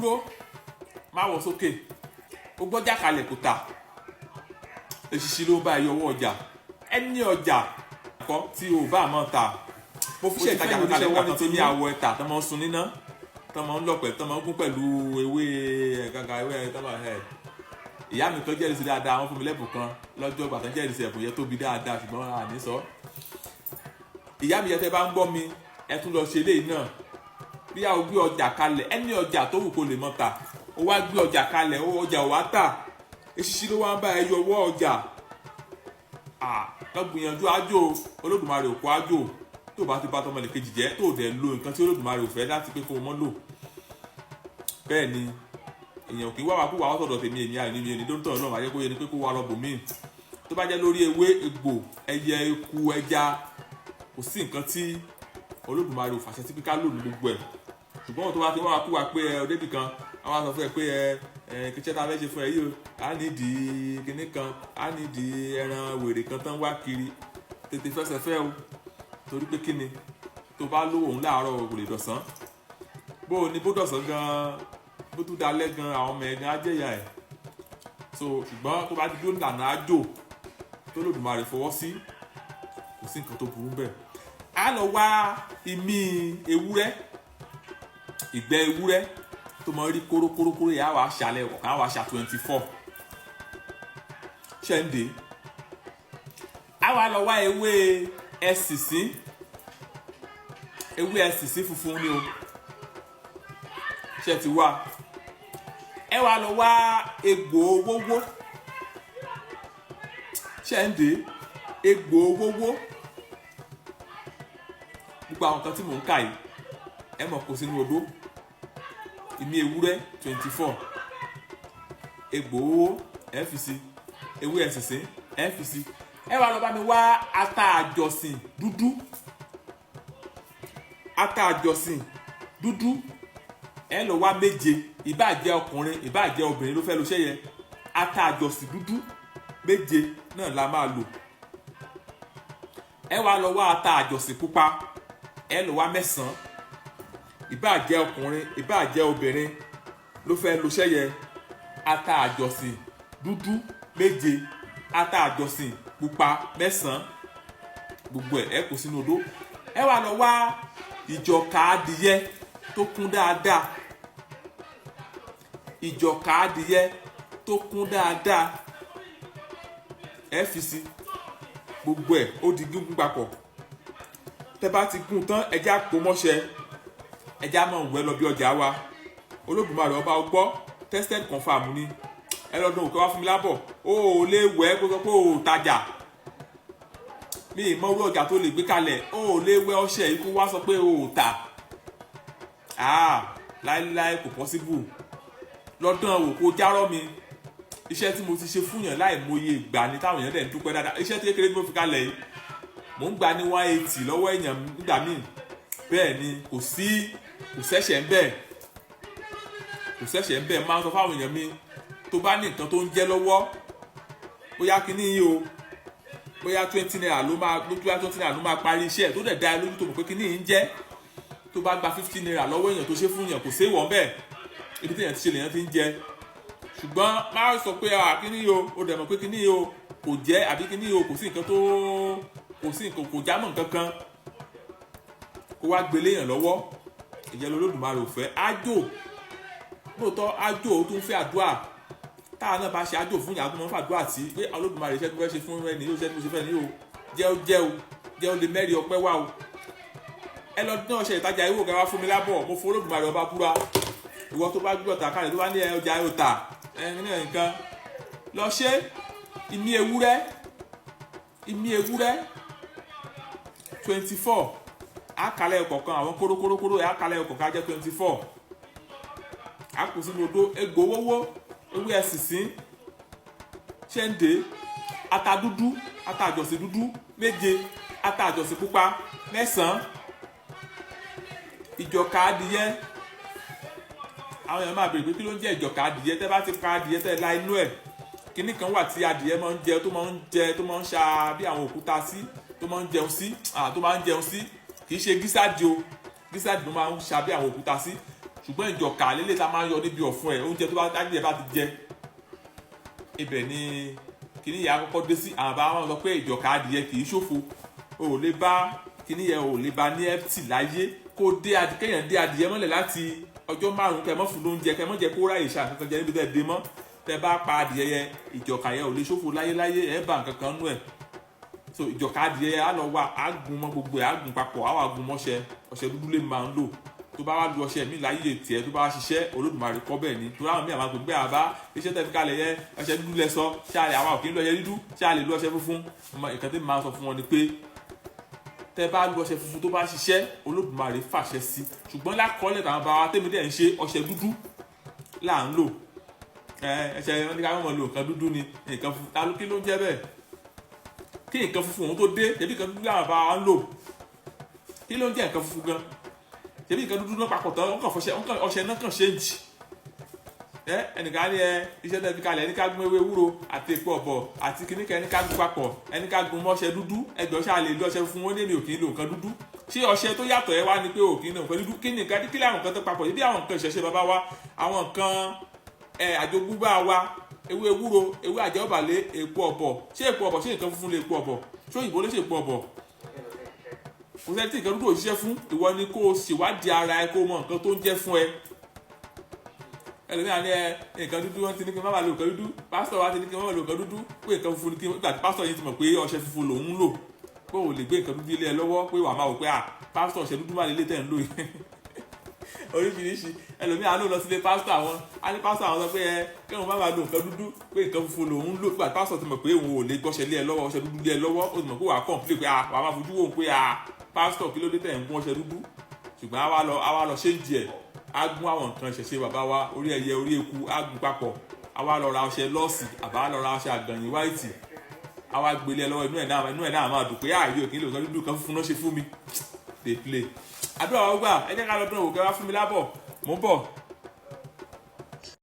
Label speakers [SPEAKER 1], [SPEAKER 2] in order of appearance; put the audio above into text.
[SPEAKER 1] dúró má wọ̀ sókè ó gbọ́jà kalẹ̀ kò tà èṣìṣì ló bá yọwọ́ ọjà ẹni ọjà kọ́ tí o bá mọ̀ ta mo fi ṣe ìtajà kalẹ̀ wọ́n ní tó ní àwọ̀ ẹ̀ta tó máa ń sun níná tó máa ń lọ̀pẹ̀ tó máa ń gún pẹ̀lú ewé gàgà ewé tó máa ẹ̀ ìyá mi tó jẹ́rìí sí dáadáa wọ́n fún mi lẹ́bùn kan lọ́jọ́ ìgbà tó ń jẹ́rìí sí ẹ̀bùn yẹn tóbi dáadáa ṣùgbọ́n àní sọ ìyá mi yẹn tẹ́ bá ń gbọ́ mi ẹ tún lọ ṣe eléyìí náà bí a ò gbé ọjà kalẹ̀ ẹni ọjà tó wù kó lè mọ̀ ta ó wá gbé ọjà kalẹ̀ ó ọjà ò wá tà èṣìṣì ló wá ń bá ẹ yọ ọwọ́ ọjà lọ́gbìyànjú ájò Olódùmarè òkú ájò tó bá ti bá tọmọ lẹ́kejì jẹ́ tó dẹ̀ lo nǹkan tí Olódùmarè ò fẹ́ láti pé kó o mọ́ lò bẹ́ẹ̀ ni èèyàn kì í wá wá kó wá sọ̀dọ̀ tèmi èmi àìní mi ẹni tó ń tọ̀ Ọlọ́run ayé kó yẹ ni pé kó wá lọ bòmíì tó bá jẹ́ lórí ewé egbò ẹyẹ eku ẹja kò sí nǹkan tí Olódùmarè ò fàṣẹ sí pé ká lò ní gbogbo ẹ̀ ṣùgbọ́n tó bá ti wá kó wá pé ọdẹ́bì kan àwọn aṣọ fún ẹ pé kìíṣẹ́ tá a fẹ́ ṣe fún ẹ yìí o á nídìí kinní kan á nídìí ẹran wèrè kan tán wá kiri tètè fẹsẹ̀ fẹ́ o torí pé kíni tó bá lówó òun láàárọ̀ kò lè dọ̀sán bó o ní bó dọ̀sán gan bó tún dalẹ̀ gan àwọn ọmọ ẹ̀ gan á jẹ̀yà ẹ̀ so ṣùgbọ́n tó bá ti dúró nílànà àjò tó Olódùmarè fọwọ́ sí kò sí nǹkan tó burú bẹ́ẹ̀ á lọ wá imí ewúrẹ́ ìgbẹ́ ewúrẹ́ tó mọ rí kórókórókóró yà wá ṣàlẹ̀ ọ̀kan wá ṣà 24 ṣẹ́ǹdé á wá lọ wá ewé ẹ̀sìsí funfun ni o ṣe ti wá ẹ wá lọ wá egbò owówó ṣẹ́ǹdé egbò owówó gbogbo àwọn kan tí mò ń kà yìí ẹ mọ̀ kó sínú odó ìmí ewúrẹ́ 24 egbò owó fc ewé ẹ̀sìsí fc ẹ wá lọ bá mi wá ata àjọsìn dúdú ẹ lọ wá méje ìbáà jẹ́ ọkùnrin ìbáà jẹ́ obìnrin ló fẹ́ lo ṣẹ́yẹ ata àjọsìn dúdú méje náà la máa lò ẹ wá lọ wá ata àjọsìn pupa ẹ lọ wá 9 ìbáà jẹ́ ọkùnrin ìbáà jẹ́ obìnrin ló fẹ́ lo ṣẹ́yẹ ata àjọsìn dúdú méje ata àjọsìn pupa 9 gbogbo ẹ kó sínú odó ẹ wá lọ wá ìjọka adìyẹ tó kún dáadáa ìjọka adìyẹ tó kún dáadáa ẹ fi sí gbogbo ẹ ó di gígùn papọ̀ tẹ́ bá ti gún tán ẹ já pò mọ́ṣẹ́ ẹja mọ̀ ń wẹ́ lọ bí ọjà wa Olódùmarè ọba ọgbọ́ tested confirm ni ẹ lọ́dún òkè wá fún mi lábọ̀ ó lè wẹ́ kó sọ pé ó tajà mi ì mọ owó ọjà tó lè gbé kalẹ̀ ó lè wẹ́ ọṣẹ yìí kó wá sọ pé ó tà láíláí kò possible lọ́dún òwò kó járọ́ mi iṣẹ́ tí mo ti ṣe fúnyàn láì mọye ìgbà ni táwọn èèyàn dẹ̀ ń dúpẹ́ dáadáa iṣẹ́ tí kékeré tí mo fi kalẹ̀ yìí mò ń gba ní 180 lọ́wọ́ èèyàn nígbà míì bẹ́ẹ̀ ni kò sẹ́ṣẹ̀ ń bẹ́ẹ̀ máa ń sọ fáwọn èèyàn mi tó bá ní nǹkan tó ń jẹ́ lọ́wọ́ bóyá kíní yìí o bóyá 20 naira ló máa parí iṣẹ́ tó dẹ̀ dá ẹ lójú tó mọ̀ pé kíní yìí ń jẹ́ tó bá gba 15 naira lọ́wọ́ èèyàn tó ṣe fún èèyàn kò sí ìwọ̀n bẹ́ẹ̀ ibi tí èèyàn ti ṣe lèèyàn ti ń jẹ ṣùgbọ́n máa sọ pé kíní yìí o dẹ̀ mọ̀ pé kíní yìí o kò jẹ́ àbí kíní yìí o kò sí nǹkan kò jámọ́ nǹkan kan kó wá gbélé yàn lọ́wọ́ ìyẹn Olódùmarè ò fẹ́ ájò lóòótọ́ ájò ó tún fẹ́ àdúrà táwa náà bá ṣe ájò fún ìyàgò máa ń fàdúrà tí pé Olódùmarè iṣẹ́ tó fẹ́ ṣe fún ẹni yóò ṣe tó ṣe fẹ́ ni o jẹ́ ó lè mẹ́rin ọpẹ́ wá o ẹ lọ dín ọṣẹ ìtajà ìwò kẹwàá fún mi lábọ̀ mo fún Olódùmarè ọba búra ìwọ tó bá gbé ọ̀tà kalẹ̀ tó bá ní ọjà yóò tà nǹkan lọ ṣe ìmí ewúrẹ́ 24 àkàlẹ̀ ọ̀kọ̀ọ̀kan àwọn kórókórókóró àkàlẹ̀ ọ̀kọ̀ọ̀kan jẹ́ 24 àkùsí lòdó egbò owó ewé ẹ̀sìsí ṣẹ́ǹdé ata dúdú ata àjọsìn dúdú 7 ata àjọsìn pupa 9 ìjọka adìyẹ àwọn èèyàn máa bèrè pé kí ló ń jẹ́ ìjọka adìyẹ tẹ́ bá ti pa adìyẹ tẹ́ la inú ẹ̀ kíní kan wà tí adìyẹ máa ń jẹ tó máa ń ṣa bí àwọn òkúta sí tó máa ń jẹun sí kì í ṣe gísàdì o gísàdì ló máa ń ṣa bí àwọn òkúta sí ṣùgbọ́n ìjọ̀ka lélẹ̀ tá máa ń yọ níbi ọ̀fun ẹ̀ oúnjẹ tó bá dájú ẹ̀ bá ti jẹ ibẹ̀ ni kíní yẹn akọ́kọ́ dé sí àwọn bá wọn sọ pé ìjọ̀ka adìyẹ kì í ṣòfò o ò lè bá kíní yẹn o ò lè bá ní empty láyé kó kéèyàn dé adìyẹ mọ́lẹ̀ láti ọjọ́ 5 kẹ́ mọ́ fún lóúnjẹ kẹ́ mọ́ jẹ́ kó ráyè ṣàkóso jẹ níbi tẹ́ dé mọ́ tẹ́ bá pa adìyẹ yẹn ìjọ̀ka yẹn ò lè ṣòfò láyéláyé ẹ̀ bá nǹkan kan nú ẹ̀ so ìjọ̀ka adìyẹ yẹn á lọ wá á gun mọ́ gbogbo ẹ̀ á gun papọ̀ á wà gun mọ́ṣẹ ọṣẹ dúdú lè máa ń lò tó bá wá lu ọṣẹ mi láyé tiẹ̀ tó bá wá ṣiṣẹ́ Olódùmarè kọ́ bẹ́ẹ̀ ni tó ráwọn míì àwọn àgbègbè àbá iṣẹ́ tẹ̀ fi kalẹ̀ yẹn ọṣẹ dúdú lẹ sọ ṣáàlẹ̀ àwọn òkè ń lo ọṣẹ dúdú ṣáàlẹ̀ lu ọṣẹ funfun nǹkan tí máa sọ fún wọn ni pé tẹ́ bá lu ọṣẹ funfun tó bá ṣiṣẹ́ Olódùmarè fàṣẹ sí ṣùgbọ́n lákọọ́lẹ̀ tàwọn bá wa tèmi dẹ̀ ń ṣe ọṣẹ dúdú là ń lò ẹṣẹ wọn ní ká mọ̀ lo nǹkan dúdú ni nǹkan funfun ta ló kí ló ń jẹ́ bẹ́ẹ̀ kí nǹkan funfun òun tó dé ṣebí nǹkan dúdú làwọn bá wa ń lò kí ló ń jẹ́ nǹkan funfun gan ṣebí nǹkan dúdú náà papọ̀ tán ọṣẹ náà kàn ṣe ń jì ẹnìkan ní iṣẹ́ tẹ́ fi kalẹ̀ ẹni ká gún ewé ewúro àti epo ọ̀bọ̀ àti kìnnìkan ẹni ká gún papọ̀ ẹni ká gún mọ́ṣẹ dúdú ẹjọ́ ṣáà lè lo ọṣẹ funfun wọn ní èmi ò kì í lo nǹkan dúdú ṣé ọṣẹ tó yàtọ̀ ẹ wá ní pé ò kì í lo nǹkan dúdú kí ni nǹkan kí làwọn nǹkan tó papọ̀ yìí bí àwọn nǹkan ìṣẹ̀ṣe bàbá wa àwọn nǹkan àjogúnbá wa ewé ewúro ewé àjẹ́ọ̀bàlẹ̀ epo ọ̀bọ̀ ṣé epo ọ̀bọ̀ ṣé nǹkan funfun lè epo ọ̀bọ̀ ṣé òyìnbó ló ṣe epo ọ̀bọ̀ kò sẹ́ni tí nǹkan dúdú ò ṣiṣẹ́ fún ìwọ ni kó o ṣèwádìí ara ẹ kó o mọ nǹkan tó ń jẹ́ fún ẹ ẹlòmíràn ní nǹkan dúdú wọn ti ní kí n má máa lo nǹkan dúdú pásítọ̀ wa ti ní kí n má máa lo nǹkan dúdú pé nǹkan funfun ni kí n gbà tí pásítọ̀ yìí ti mọ̀ pé ọṣẹ funfun lòun ń lò pé òun lè gbé nǹkan dúdú ilé ẹ lọ́wọ́ pé wàá máa wò pé pásítọ̀ ọṣẹ dúdú má lè lé tẹ̀ ń lò yìí oríṣiríṣi ẹlòmíràn ló lọ sílé pásítọ̀ àwọn á ní pásítọ̀ àwọn sọ pé kí wọn má máa lo nǹkan dúdú pé nǹkan funfun lòun ń lò pé pásítọ̀ ti mọ̀ pé òun ò lè gbọ́ṣẹ lé ẹ lọ́wọ́ ọṣẹ dúdú lé ẹ lọ́wọ́ ó ti mọ̀ pé wàá kọ̀ǹpilé pé wàá máa fojú wò ó pé pásítọ̀ kí ló dé tẹ̀ ń gún ọṣẹ dúdú ṣùgbọ́n àwa lọ ṣe ń jẹ á gún àwọn nǹkan ìṣẹ̀ṣe bàbá wa orí ẹyẹ orí eku á gún papọ̀ àwa lọ ra ọṣẹ lọ́ọ̀sì àbá lọ ra ọṣẹ àgànyìn wáìtì àwa gbélé ẹ lọ́wọ́ inú ẹ̀ náà máa dùn pé ààyè òkè lè sọ dúdú kan funfun náà ṣe fún mi dey play àdúrà ọgbà ẹ jẹ́ ká lọ dún òwò kẹ́ wá fún mi lábọ̀ mò ń bọ̀.